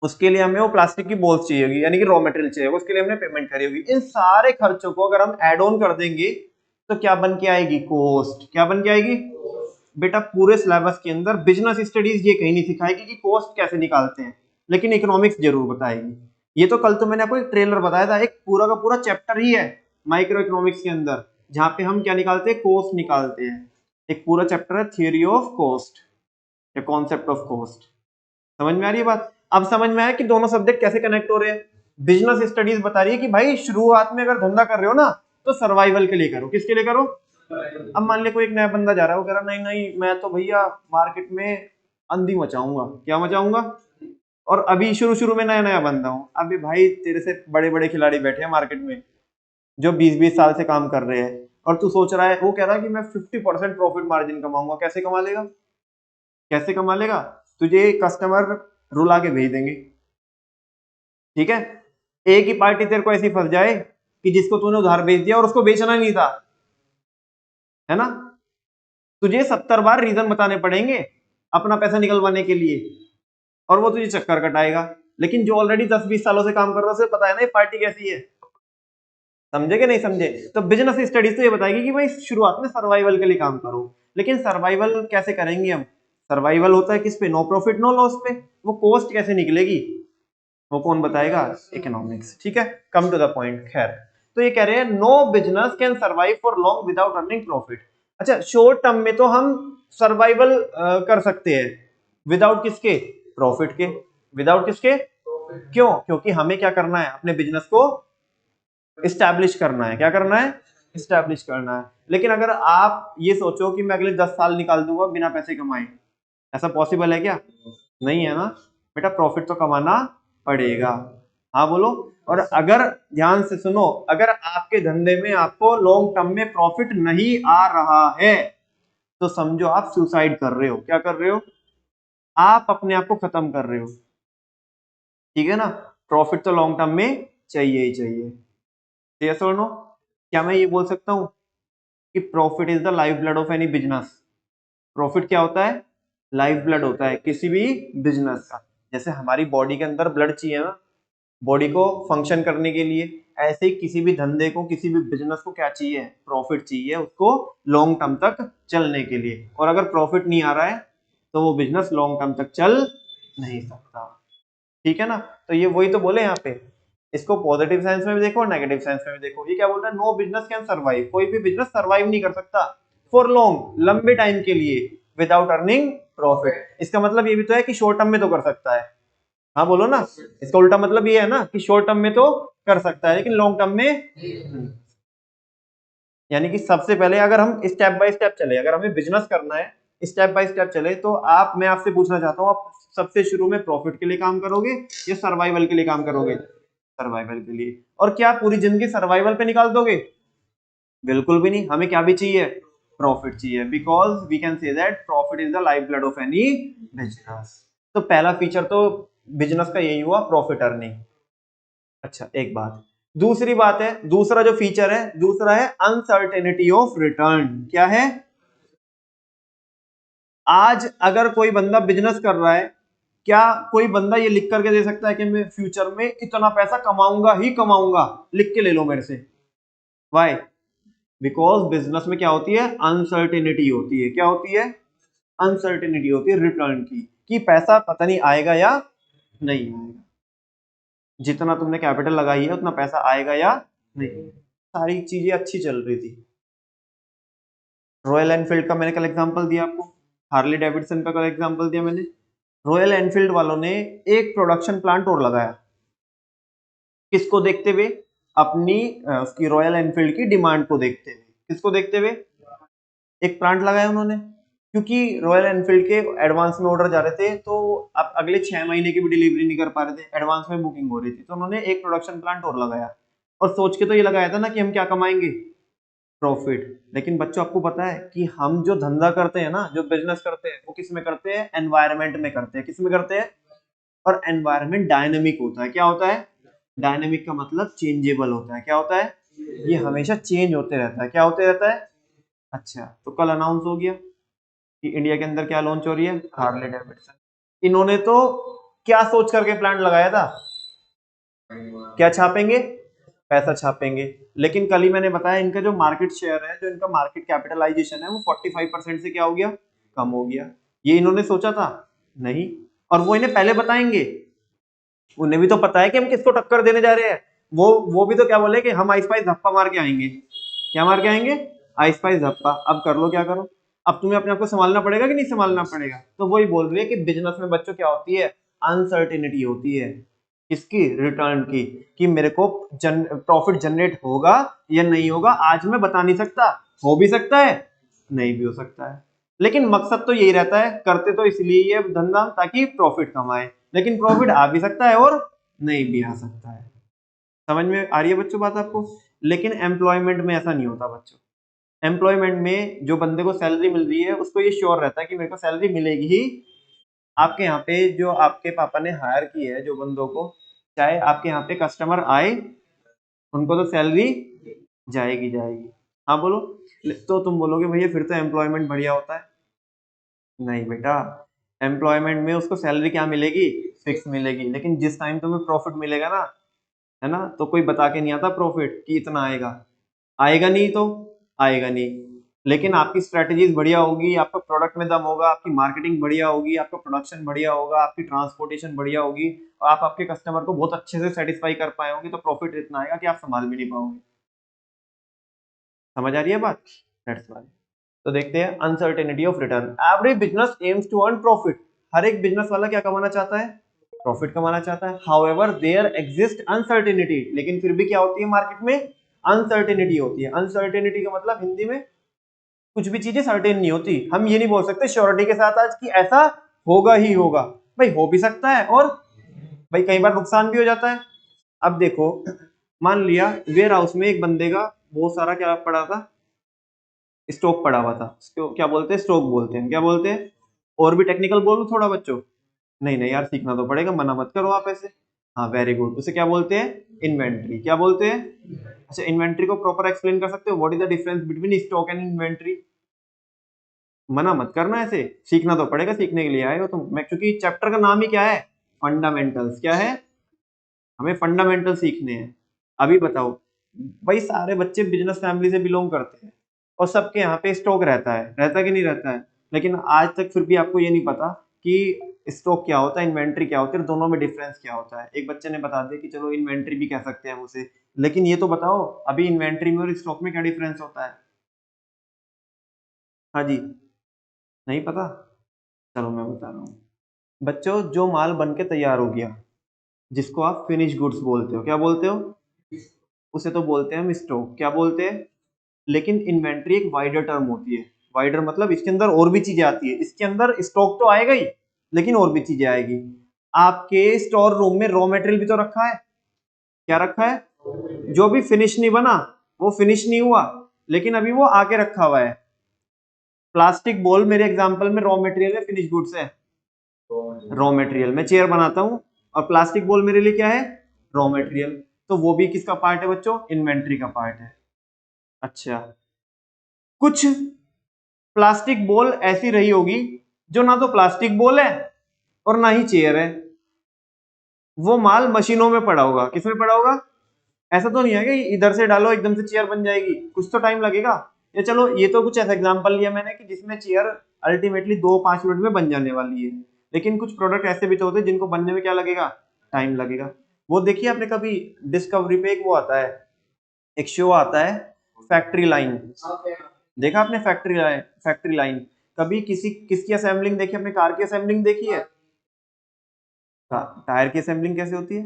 उसके लिए हमें वो प्लास्टिक की बॉल्स चाहिए होगी, यानी कि रॉ मटेरियल चाहिए, उसके लिए हमने पेमेंट करी होगी। इन सारे खर्चों को अगर हम ऐड ऑन कर देंगे तो क्या बन के आएगी? कॉस्ट। क्या बन के आएगी? बेटा पूरे सिलेबस के अंदर बिजनेस स्टडीज ये कहीं नहीं सिखाएगी कि कॉस्ट कैसे निकालते हैं, लेकिन इकोनॉमिक्स जरूर बताएगी। ये तो कल तो मैंने आपको एक ट्रेलर बताया था, एक पूरा का पूरा चैप्टर ही है माइक्रो इकोनॉमिक्स के अंदर, जहां पे हम क्या निकालते हैं? कॉस्ट निकालते हैं। एक पूरा चैप्टर है थियोरी ऑफ कॉस्ट या कॉन्सेप्ट ऑफ कॉस्ट। समझ में आ रही है बात? अब समझ में आया कि दोनों सब्जेक्ट कैसे कनेक्ट हो रहे हैं। बिजनेस स्टडीज बता रही है कि भाई शुरुआत में अगर धंधा कर रहे हो ना, तो सर्वाइवल के लिए करो। किसके लिए करो? अब मान ले कोई एक नया बंदा जा रहा है, वो कह रहा नहीं नहीं मैं तो भैया मार्केट में अंधी मचाऊंगा। क्या मचाऊंगा? और अभी शुरू शुरू में नया नया बंदा हूं। अभी भाई तेरे से बड़े बड़े खिलाड़ी बैठे हैं मार्केट में जो 20-20 साल से काम कर रहे हैं, और तू सोच रहा है, वो कह रहा है कि मैं 50% प्रॉफिट मार्जिन कमाऊंगा। कैसे कमा लेगा? कैसे कमा लेगा? तुझे कस्टमर रुला के भेज देंगे, ठीक है। एक ही पार्टी तेरे को ऐसी फंस जाए कि जिसको तूने उधार बेच दिया और उसको बेचना नहीं था, है ना, तुझे 70 बार रीजन बताने पड़ेंगे अपना पैसा निकलवाने के लिए, और वो तुझे चक्कर कटाएगा। लेकिन जो ऑलरेडी 10-20 सालों से काम कर रहा है उसे पता है ना ये पार्टी कैसी है, समझे कि नहीं समझे। तो बिजनेस स्टडीज तो ये बताएगी कि भाई शुरुआत में सर्वाइवल के लिए काम करो, लेकिन सर्वाइवल कैसे करेंगे हम, सर्वाइवल होता है किस पे, नो प्रॉफिट नो लॉस पे, वो कॉस्ट कैसे निकलेगी वो कौन बताएगा, इकोनॉमिक्स, ठीक है। कम टू द पॉइंट, खैर तो ये कह रहे हैं no business can survive for long without earning profit. अच्छा, शॉर्ट टर्म में तो हम सर्वाइवल कर सकते हैं विदाउट किसके, प्रॉफिट के, विदाउट किसके, क्यों, क्योंकि हमें क्या करना है, अपने बिजनेस को इस्टेब्लिश करना है, क्या करना है, इस्टेब्लिश करना है। लेकिन अगर आप ये सोचो कि मैं अगले 10 साल निकाल दूंगा बिना पैसे कमाए, ऐसा पॉसिबल है क्या, नहीं है ना बेटा, प्रॉफिट तो कमाना पड़ेगा। हाँ बोलो। और अगर ध्यान से सुनो, अगर आपके धंधे में आपको लॉन्ग टर्म में प्रॉफिट नहीं आ रहा है तो समझो आप सुसाइड कर रहे हो, क्या कर रहे हो, आप अपने आप को खत्म कर रहे हो, ठीक है ना। प्रॉफिट तो लॉन्ग टर्म में चाहिए ही चाहिए, यस और नो। क्या मैं ये बोल सकता हूं कि profit is the life blood of any business, profit क्या होता है, लाइफ ब्लड होता है किसी भी बिजनेस का। जैसे हमारी बॉडी के अंदर ब्लड चाहिए ना बॉडी को फंक्शन करने के लिए, ऐसे ही किसी भी धंधे को, किसी भी बिजनेस को क्या चाहिए, प्रॉफिट चाहिए उसको लॉन्ग टर्म तक चलने के लिए। और अगर प्रॉफिट नहीं आ रहा है तो वो बिजनेस लॉन्ग टर्म तक चल नहीं सकता, ठीक है ना। तो ये वही तो बोले यहाँ पे, इसको पॉजिटिव साइंस में भी देखो और नेगेटिव साइंस में भी देखो। ये क्या बोलता है, नो बिजनेस कैन सर्वाइव, कोई भी बिजनेस सर्वाइव नहीं कर सकता फॉर लॉन्ग, लंबे टाइम के लिए, विदाउट अर्निंग प्रॉफिट। इसका मतलब ये भी तो है कि शॉर्ट टर्म में तो कर सकता है, हाँ बोलो ना, इसका उल्टा मतलब ये है ना कि शॉर्ट टर्म में तो कर सकता है लेकिन लॉन्ग टर्म में नहीं। यानी कि सबसे पहले अगर हम स्टेप बाय स्टेप चले, अगर हमें बिजनेस करना है स्टेप बाय स्टेप चले, तो आप, मैं आपसे पूछना चाहता हूँ, आप सबसे शुरू में प्रॉफिट के लिए काम करोगे या सर्वाइवल के लिए काम करोगे, सर्वाइवल के लिए। और क्या पूरी जिंदगी सर्वाइवल पे निकाल दोगे, बिल्कुल भी नहीं, हमें क्या भी चाहिए, प्रॉफिट चाहिए, because we can say that profit is the life blood of any business. तो पहला फीचर तो बिजनेस का यही हुआ, प्रॉफिट अर्निंग। अच्छा एक बात, दूसरी बात है, दूसरा जो फीचर है, दूसरा है अनसर्टेनिटी ऑफ रिटर्न। क्या है, आज अगर कोई बंदा बिजनेस कर रहा है, क्या कोई बंदा ये लिख करके दे सकता है कि मैं फ्यूचर में इतना पैसा कमाऊंगा ही कमाऊंगा, लिख के ले लो मेरे से, वाई, बिकॉज बिजनेस में क्या होती है, अनसर्टेनिटी होती है, क्या होती है, अनसर्टेनिटी होती है रिटर्न की, कि पैसा पता नहीं आएगा या नहीं आएगा, जितना तुमने कैपिटल लगाई है उतना पैसा आएगा या नहीं। सारी चीजें अच्छी चल रही थी, रॉयल एनफील्ड का मैंने कल एग्जांपल दिया आपको, हार्ले डेविडसन का कल एग्जांपल दिया मैंने। रॉयल एनफील्ड वालों ने एक प्रोडक्शन प्लांट और लगाया, किसको देखते हुए, अपनी उसकी रॉयल एनफील्ड की डिमांड को देखते हुए, किसको देखते हुए, एक प्लांट लगाया उन्होंने, क्योंकि रॉयल एनफील्ड के एडवांस में ऑर्डर जा रहे थे, तो अब अगले 6 महीने की भी डिलीवरी नहीं कर पा रहे थे, एडवांस में बुकिंग हो रही थी, तो उन्होंने एक प्रोडक्शन प्लांट और लगाया, और सोच के तो ये लगाया था ना कि हम क्या कमाएंगे, प्रॉफिट। लेकिन बच्चों आपको पता है कि हम जो धंधा करते हैं ना, जो बिजनेस करते हैं, वो किस में करते हैं, एनवायरमेंट में करते हैं, किस में करते हैं, और एनवायरमेंट डायनेमिक होता है, क्या होता है, डायनेमिक का मतलब चेंजेबल होता है, क्या होता है, ये हमेशा चेंज होते रहता है, क्या होते रहता है। अच्छा, तो कल अनाउंस हो गया कि इंडिया के अंदर क्या लॉन्च हो रही है, हार्ले डेविडसन। इन्होंने तो क्या सोच करके प्लांट लगाया था, क्या छापेंगे, पैसा छापेंगे। लेकिन कल ही मैंने बताया इनका जो मार्केट शेयर है, जो इनका मार्केट कैपिटलाइजेशन है, वो 45% से क्या हो गया, कम हो गया। ये इन्होंने सोचा था, नहीं, और वो इन्हें पहले बताएंगे, उन्हें भी तो पता है कि हम किसको टक्कर देने जा रहे हैं। वो भी तो क्या बोले कि हम आइस पाइस धप्पा मार के आएंगे, क्या मार के आएंगे, आइस पाइस धप्पा। अब कर लो क्या करो, अब तुम्हें अपने आप को संभालना पड़ेगा कि नहीं संभालना पड़ेगा। तो वही बोल रही है कि बिजनेस में बच्चों क्या होती है, अनसर्टेनिटी होती है, किसकी, रिटर्न की, कि मेरे को प्रॉफिट जनरेट होगा या नहीं होगा, आज मैं बता नहीं सकता, हो भी सकता है नहीं भी हो सकता है। लेकिन मकसद तो यही रहता है, करते तो इसलिए ये धंधा ताकि प्रॉफिट कमाए, लेकिन प्रॉफिट आ भी सकता है और नहीं भी आ सकता है। समझ में आ रही है बच्चों बात आपको। लेकिन एम्प्लॉयमेंट में ऐसा नहीं होता बच्चों, एम्प्लॉयमेंट में जो बंदे को सैलरी मिल रही है उसको ये श्योर रहता है कि मेरे को सैलरी मिलेगी ही। आपके यहाँ पे जो आपके पापा ने हायर की है जो बंदों को, चाहे आपके यहाँ पे कस्टमर आए, उनको तो सैलरी जाएगी जाएगी। हाँ बोलो, तो तुम बोलोगे भैया फिर तो एम्प्लॉयमेंट बढ़िया होता है, नहीं बेटा, एम्प्लॉयमेंट में उसको सैलरी क्या मिलेगी, फिक्स मिलेगी, लेकिन जिस टाइम तुम्हें प्रॉफिट मिलेगा ना, है ना, तो कोई बता के नहीं आता प्रॉफिट कि इतना आएगा, आएगा नहीं तो आएगा नहीं। लेकिन आपकी स्ट्रेटजीज बढ़िया होगी, आपका प्रोडक्ट में दम होगा, आपकी मार्केटिंग बढ़िया होगी, आपका प्रोडक्शन बढ़िया होगा, आपकी ट्रांसपोर्टेशन बढ़िया होगी, और आप आपके कस्टमर को बहुत अच्छे से सेटिस्फाई कर पाए होंगे, तो प्रॉफिट इतना आएगा कि आप संभाल भी नहीं पाओगे। समझ आ रही है बात? That's why. तो देखते हैं uncertainty of return. Every business aims to earn profit. हर एक बिजनेस वाला क्या कमाना चाहता है? प्रॉफिट कमाना चाहता है। हाउएवर देयर एग्जिस्ट अनसर्टेनिटी, लेकिन फिर भी क्या होती है मार्केट में? अनसर्टेनिटी होती है। अनसर्टेनिटी का मतलब हिंदी में, कुछ भी चीजें सर्टेन नहीं होती। हम ये नहीं बोल सकते श्योरिटी के साथ आज कि ऐसा होगा ही होगा। भाई हो भी सकता है, और भाई कई बार नुकसान भी हो जाता है। अब देखो, मान लिया वेयर हाउस में एक बंदे का बहुत सारा क्या पड़ा था, स्टॉक पड़ा हुआ था। इसको क्या बोलते हैं? स्टॉक बोलते हैं। क्या बोलते हैं? और भी टेक्निकल बोलूं थोड़ा बच्चों? नहीं नहीं यार, सीखना तो पड़ेगा, मना मत करो आप ऐसे। हाँ वेरी गुड, उसे क्या बोलते हैं? इन्वेंट्री। क्या बोलते हैं? अच्छा, इन्वेंट्री को प्रॉपर एक्सप्लेन कर सकते हो? What is the difference between stock and inventory? मना मत करना ऐसे, सीखना तो पड़ेगा, सीखने के लिए आए हो तुम। मैं, क्योंकि चैप्टर का नाम ही क्या है? फंडामेंटल्स। क्या है? हमें फंडामेंटल सीखने हैं। अभी बताओ, भाई सारे बच्चे बिजनेस फैमिली से बिलोंग करते हैं, और सबके यहाँ पे स्टॉक रहता है, रहता कि नहीं रहता है? लेकिन आज तक फिर भी आपको ये नहीं पता कि स्टॉक क्या होता है, इन्वेंट्री क्या होती है, दोनों में डिफरेंस क्या होता है। एक बच्चे ने बता दिया कि चलो इन्वेंट्री भी कह सकते हैं हम उसे, लेकिन ये तो बताओ अभी इन्वेंट्री में और स्टॉक में क्या डिफरेंस होता है? हाँ जी, नहीं पता? चलो मैं बता रहा हूँ बच्चों। जो माल बन के तैयार हो गया, जिसको आप फिनिश गुड्स बोलते हो, क्या बोलते हो? उसे तो बोलते हैं हम स्टॉक। क्या बोलते हैं? लेकिन इन्वेंट्री एक वाइडर टर्म होती है। वाइडर मतलब इसके अंदर और भी चीजें आती है। इसके अंदर स्टॉक तो आएगा ही, लेकिन और भी चीजें आएगी। आपके स्टोर रूम में रॉ मटेरियल भी तो रखा है। क्या रखा है? जो भी फिनिश नहीं बना, वो फिनिश नहीं हुआ, लेकिन अभी वो आके रखा हुआ है। प्लास्टिक बॉल मेरे एग्जांपल में रॉ मटेरियल है, फिनिश गुड्स है? Raw material. मैं चेयर बनाता हूँ, और प्लास्टिक बॉल मेरे लिए क्या है? Raw material. तो वो भी किसका पार्ट है बच्चों? इन्वेंट्री का पार्ट है। अच्छा, कुछ प्लास्टिक बॉल ऐसी रही होगी जो ना तो प्लास्टिक बॉल है और ना ही चेयर है। वो माल मशीनों में पड़ा होगा। किसमें पड़ा होगा? ऐसा तो नहीं है कि इधर से डालो एकदम से चेयर बन जाएगी, कुछ तो टाइम लगेगा। या चलो, ये तो कुछ ऐसा एग्जांपल लिया मैंने कि जिसमें चेयर अल्टीमेटली 2-5 मिनट में बन जाने वाली है। लेकिन कुछ प्रोडक्ट ऐसे भी तो होते हैं जिनको बनने में क्या लगेगा? टाइम लगेगा। वो देखिए आपने कभी डिस्कवरी पे एक वो आता है, एक शो आता है, फैक्ट्री लाइन। देखा आपने फैक्ट्री लाइन? फैक्ट्री लाइन कभी किसी किसकी असेंबलिंग देखी? अपने कार की असेंबलिंग देखी है? टायर की असेंबलिंग कैसे होती है?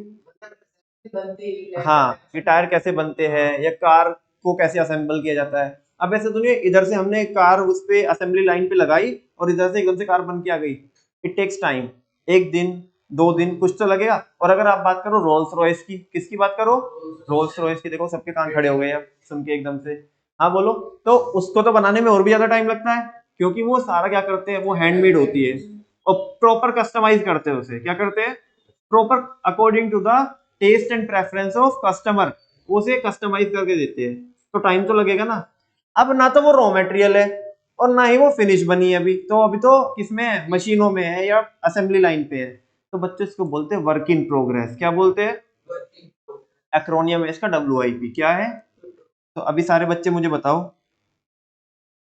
हाँ, कि टायर कैसे बनते हैं या कार को कैसे असेंबल किया जाता है। अब ऐसे तो नहीं इधर से हमने कार उस पे असेंबली लाइन पे लगाई और इधर से एकदम से कार बन के आ गई। It takes time. 1 दिन, 2 दिन, कुछ तो लगेगा। और अगर आप बात करो रोल्स रॉयस की, किसकी बात करो? रोल्स रॉयस की। देखो सबके कान खड़े हो गए अब सुन के एकदम से। हाँ बोलो। तो उसको तो बनाने में और भी ज्यादा टाइम लगता है, क्योंकि वो सारा क्या करते हैं, वो हैंडमेड होती है, और प्रॉपर कस्टमाइज करते हैं उसे। क्या करते हैं? Proper according to the taste and preference of customer, उसे कस्टमाइज करके देते हैं। तो टाइम तो लगेगा ना। अब ना तो वो रॉ मटेरियल है और ना ही वो फिनिश बनी है अभी तो। अभी तो किसमें है? मशीनों में है या असेंबली लाइन पे है। तो बच्चे इसको बोलते हैं वर्क इन प्रोग्रेस। क्या बोलते हैं? एक्रोनियम है इसका WIP। क्या है? तो अभी सारे बच्चे मुझे बताओ,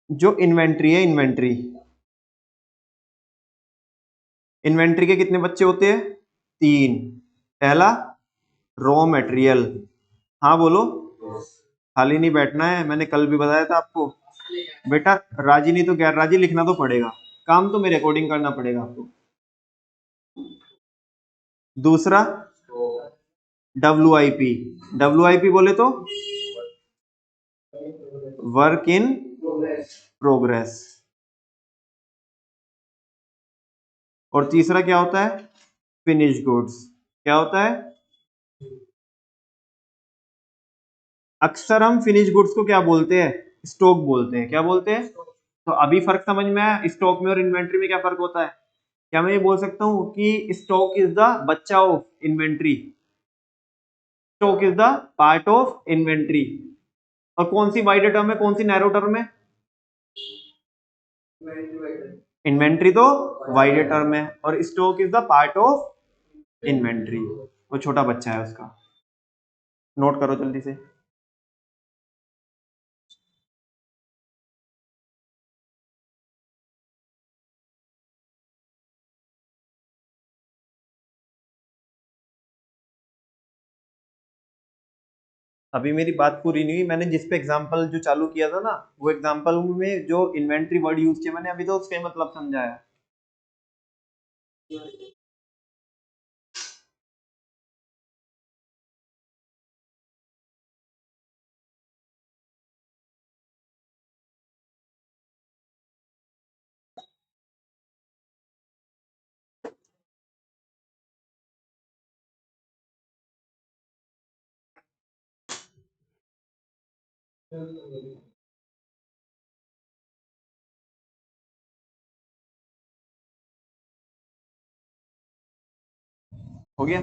जो इन्वेंट्री है, इन्वेंट्री, इन्वेंट्री के कितने बच्चे होते हैं? 3। पहला रॉ मटेरियल। हाँ बोलो। खाली नहीं बैठना है, मैंने कल भी बताया था आपको। बेटा राजी नहीं तो गैर राजी लिखना तो पड़ेगा, काम तो मेरे अकॉर्डिंग करना पड़ेगा आपको। दूसरा WIP। WIP बोले तो वर्क इन प्रोग्रेस। और तीसरा क्या होता है? Finish goods. क्या होता है? अक्सर हम फिनिश गुड्स को क्या बोलते हैं? स्टॉक बोलते हैं। क्या बोलते हैं? तो अभी फर्क समझ में आया स्टॉक में और इन्वेंट्री में क्या फर्क होता है? क्या मैं ये बोल सकता हूँ कि स्टॉक इज द बच्चा of inventory? Stock is the part of inventory. और कौन सी वाइडर टर्म है, कौन सी नैरो टर्म है? इन्वेंट्री तो वाइडर टर्म है, और stock is the part of inventory, वो छोटा बच्चा है उसका। नोट करो जल्दी से। अभी मेरी बात पूरी नहीं हुई, मैंने जिस पे एग्जांपल जो चालू किया था ना, वो एग्जांपल में जो इन्वेंट्री वर्ड यूज किया मैंने, अभी तो उसका मतलब समझाया। हो गया।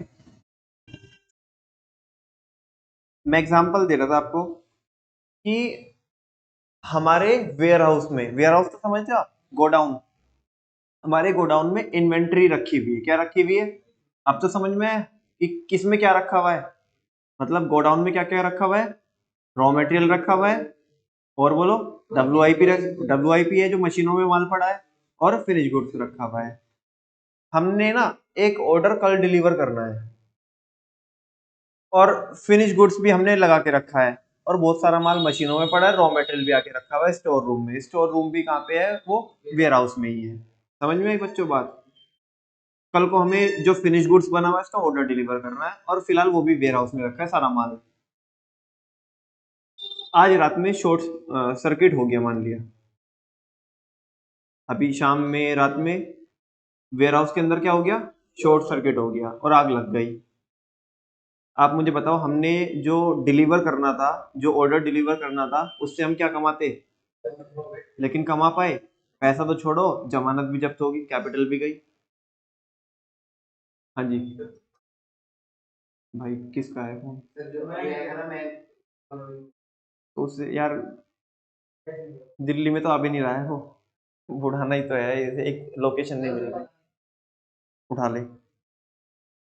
मैं एग्जांपल दे रहा था आपको कि हमारे वेयर हाउस में, वेयर हाउस तो समझते हो आप, गोडाउन, हमारे गोडाउन में इन्वेंट्री रखी हुई है। क्या रखी हुई है? अब तो समझ में है कि किस में क्या रखा हुआ है। मतलब गोडाउन में क्या क्या रखा हुआ है? रॉ मटेरियल रखा हुआ है, और बोलो डब्ल्यूआईपी, डब्ल्यूआईपी है जो मशीनों में माल पड़ा है, और फिनिश गुड्स रखा हुआ है। हमने ना एक ऑर्डर कल डिलीवर करना है, और फिनिश गुड्स भी हमने लगा के रखा है, और बहुत सारा माल मशीनों में पड़ा है, रॉ मटेरियल भी आके रखा हुआ है स्टोर रूम में। स्टोर रूम भी कहाँ पे है? वो वेयर हाउस में ही है। समझ में आई बच्चों बात? कल को हमें जो फिनिश गुड्स बना हुआ है उसका ऑर्डर डिलीवर करना है, और फिलहाल वो भी वेयर हाउस में रखा है सारा माल। आज रात में शॉर्ट सर्किट हो गया मान लिया, अभी शाम में रात में वेयर हाउस के अंदर क्या हो गया? शॉर्ट सर्किट हो गया और आग लग गई। आप मुझे बताओ, हमने जो डिलीवर करना था, जो ऑर्डर डिलीवर करना था, उससे हम क्या कमाते? लेकिन कमा पाए? पैसा तो छोड़ो, जमानत भी जब्त होगी, कैपिटल भी गई। हाँ जी। भाई किसका है फोन? तो उससे यार, दिल्ली में तो आ भी नहीं रहा है वो, उठाना ही तो है, इसे एक लोकेशन नहीं मिल रही। उठा ले।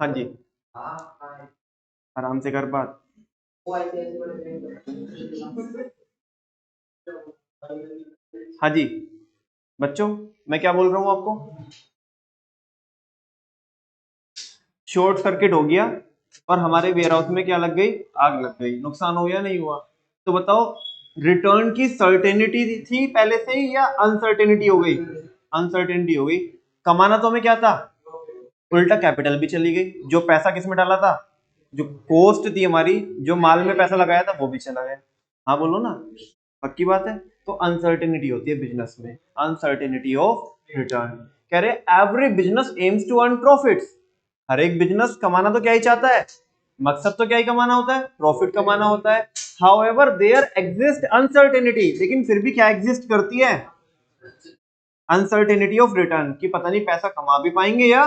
हाँ जी, आराम से कर बात। हाँ जी बच्चों, मैं क्या बोल रहा हूँ आपको? शॉर्ट सर्किट हो गया और हमारे वेयर हाउस में क्या लग गई? आग लग गई। नुकसान हो या नहीं हुआ? तो बताओ, रिटर्न की सर्टेनिटी थी पहले से ही, या अनसर्टेनिटी हो गई? अनसर्टेनिटी हो गई। कमाना तो हमें क्या था? उल्टा कैपिटल भी चली गई। जो पैसा किस में डाला था, जो कॉस्ट थी हमारी, जो माल में पैसा लगाया था, वो भी चला गया। हाँ बोलो ना, पक्की बात है। तो अनसर्टेनिटी होती है बिजनेस में, अनसर्टेनिटी ऑफ रिटर्न। कह रहे every business aims to earn profits. हर एक बिजनेस कमाना तो क्या ही चाहता है? मकसद तो क्या ही कमाना होता है? प्रॉफिट कमाना होता है। हाउएवर देयर एग्जिस्ट अनसर्टेनिटी, लेकिन फिर भी क्या एग्जिस्ट करती है? अनसर्टेनिटी ऑफ रिटर्न, कि पता नहीं पैसा कमा भी पाएंगे या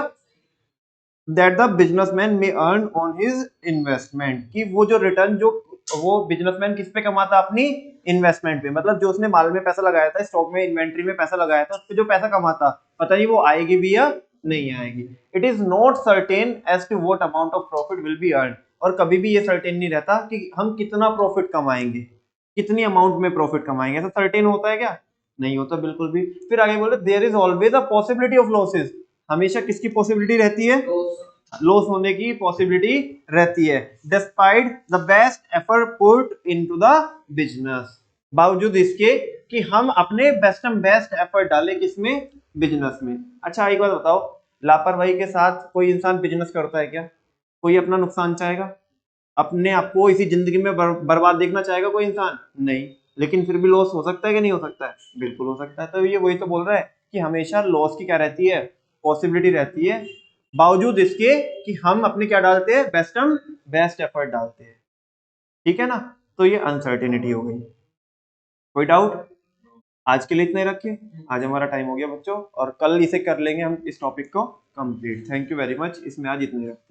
that the businessman may earn on his investment, कि वो जो रिटर्न जो वो बिजनेसमैन किस पे कमाता? अपनी इन्वेस्टमेंट पे। मतलब जो उसने माल में पैसा लगाया था, स्टॉक में, इन्वेंट्री में पैसा लगाया था, उस पे जो पैसा कमाता, पता नहीं वो आएगी भी या नहीं आएगी। It is not certain as to what amount of profit will be earn. और कभी भी ये सर्टेन नहीं रहता कि हम कितना प्रॉफिट कमाएंगे, कितनी अमाउंट में प्रॉफिट कमाएंगे। ऐसा सर्टेन होता है क्या? नहीं होता बिल्कुल भी। फिर आगे बोले there is always a possibility of losses. हमेशा किसकी पॉसिबिलिटी रहती है? लॉस होने की पॉसिबिलिटी रहती है। Despite the best effort put into the business, बावजूद इसके कि हम अपने बेस्ट एंड बेस्ट एफर्ट डालें किसमें? बिजनेस में। अच्छा एक बात बताओ, लापरवाही के साथ कोई इंसान बिजनेस करता है क्या? कोई अपना नुकसान चाहेगा? अपने आप को इसी जिंदगी में बर्बाद देखना चाहेगा कोई इंसान? नहीं। लेकिन फिर भी लॉस हो सकता है कि नहीं हो सकता है? बिल्कुल हो सकता है। तो ये वही तो बोल रहा है कि हमेशा लॉस की क्या रहती है? पॉसिबिलिटी रहती है, बावजूद इसके कि हम अपने क्या डालते हैं? बेस्ट एंड बेस्ट एफर्ट डालते हैं। ठीक है ना? तो ये अनसर्टेनिटी हो गई। कोई डाउट? आज के लिए इतना ही रखिए। आज हमारा टाइम हो गया बच्चों, और कल इसे कर लेंगे हम इस टॉपिक को complete. Thank you very much. इसमें आज इतने ही रखते हैं।